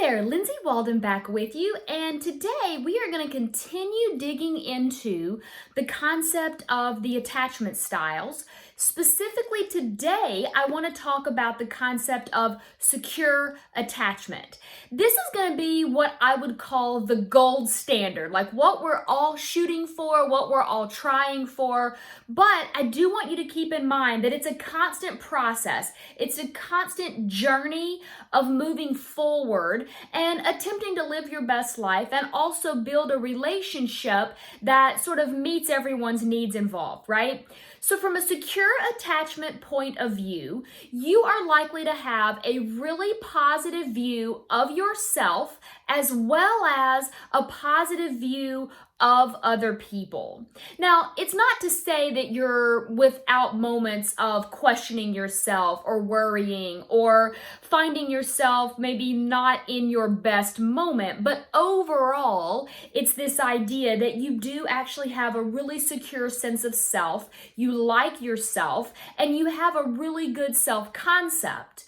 there, Lindsay Walden back with you, and today we are going to continue digging into the concept of the attachment styles. Specifically today, I want to talk about the concept of secure attachment. This is going to be what I would call the gold standard, like what we're all shooting for, what we're all trying for, but I do want you to keep in mind that it's a constant process. It's a constant journey of moving forward and attempting to live your best life and also build a relationship that sort of meets everyone's needs involved, right? So from a secure attachment point of view, you are likely to have a really positive view of yourself as well as a positive view of other people. Now, it's not to say that you're without moments of questioning yourself or worrying or finding yourself maybe not in your best moment, but overall, it's this idea that you do actually have a really secure sense of self, you like yourself, and you have a really good self-concept.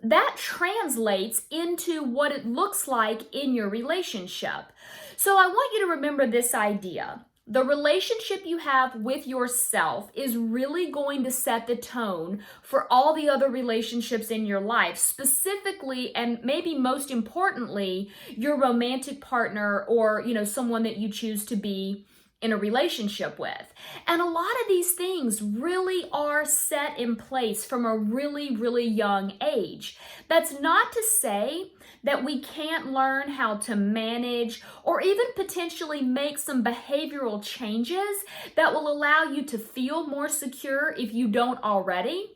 That translates into what it looks like in your relationship. So I want you to remember this idea. The relationship you have with yourself is really going to set the tone for all the other relationships in your life, specifically and maybe most importantly, your romantic partner or, someone that you choose to be in a relationship with. And a lot of these things really are set in place from a really, really young age. That's not to say that we can't learn how to manage or even potentially make some behavioral changes that will allow you to feel more secure if you don't already.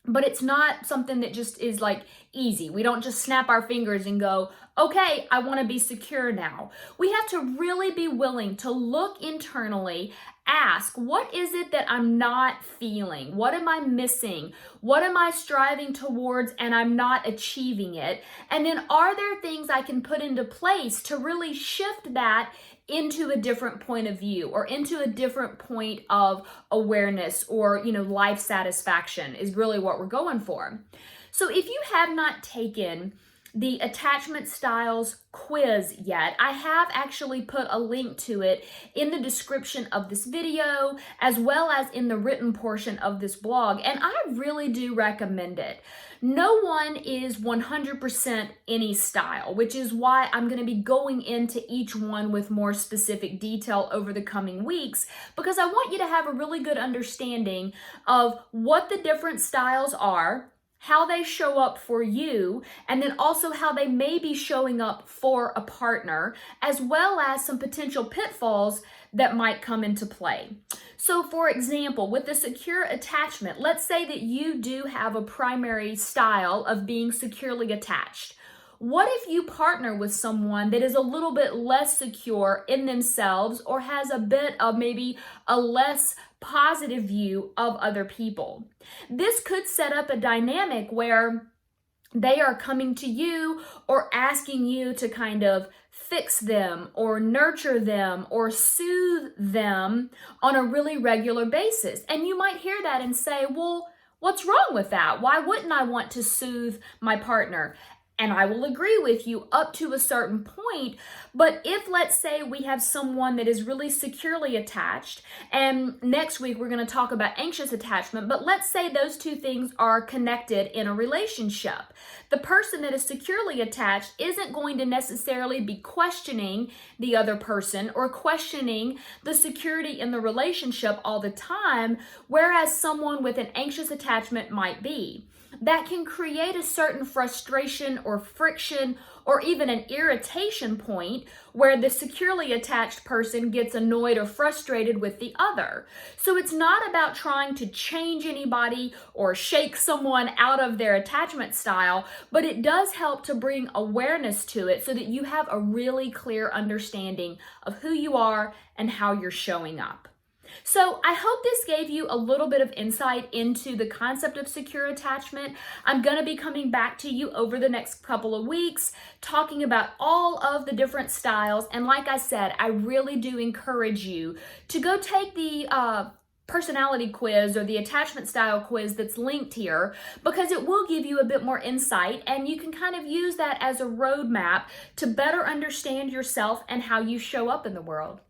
But it's not something that just is like easy. We don't just snap our fingers and go, okay, I want to be secure now. We have to really be willing to look internally, ask, what is it that I'm not feeling? What am I missing? What am I striving towards and I'm not achieving it? And then are there things I can put into place to really shift that into a different point of view or into a different point of awareness or, life satisfaction is really what we're going for. So if you have not taken the attachment styles quiz yet, I have actually put a link to it in the description of this video as well as in the written portion of this blog, and I really do recommend it. No one is 100% any style, which is why I'm going to be going into each one with more specific detail over the coming weeks, because I want you to have a really good understanding of what the different styles are, how they show up for you, and then also how they may be showing up for a partner, as well as some potential pitfalls that might come into play. So for example, with the secure attachment, let's say that you do have a primary style of being securely attached. What if you partner with someone that is a little bit less secure in themselves or has a bit of maybe a less positive view of other people? This could set up a dynamic where they are coming to you or asking you to kind of fix them or nurture them or soothe them on a really regular basis. And you might hear that and say, well, what's wrong with that? Why wouldn't I want to soothe my partner? And I will agree with you up to a certain point, but if let's say we have someone that is really securely attached, and next week we're going to talk about anxious attachment, but let's say those two things are connected in a relationship. The person that is securely attached isn't going to necessarily be questioning the other person or questioning the security in the relationship all the time, whereas someone with an anxious attachment might be. That can create a certain frustration or friction or even an irritation point where the securely attached person gets annoyed or frustrated with the other. So it's not about trying to change anybody or shake someone out of their attachment style, but it does help to bring awareness to it so that you have a really clear understanding of who you are and how you're showing up. So I hope this gave you a little bit of insight into the concept of secure attachment. I'm going to be coming back to you over the next couple of weeks, talking about all of the different styles. And like I said, I really do encourage you to go take the personality quiz or the attachment style quiz that's linked here, because it will give you a bit more insight and you can kind of use that as a roadmap to better understand yourself and how you show up in the world.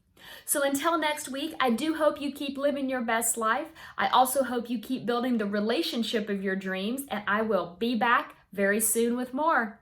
So until next week, I do hope you keep living your best life. I also hope you keep building the relationship of your dreams, and I will be back very soon with more.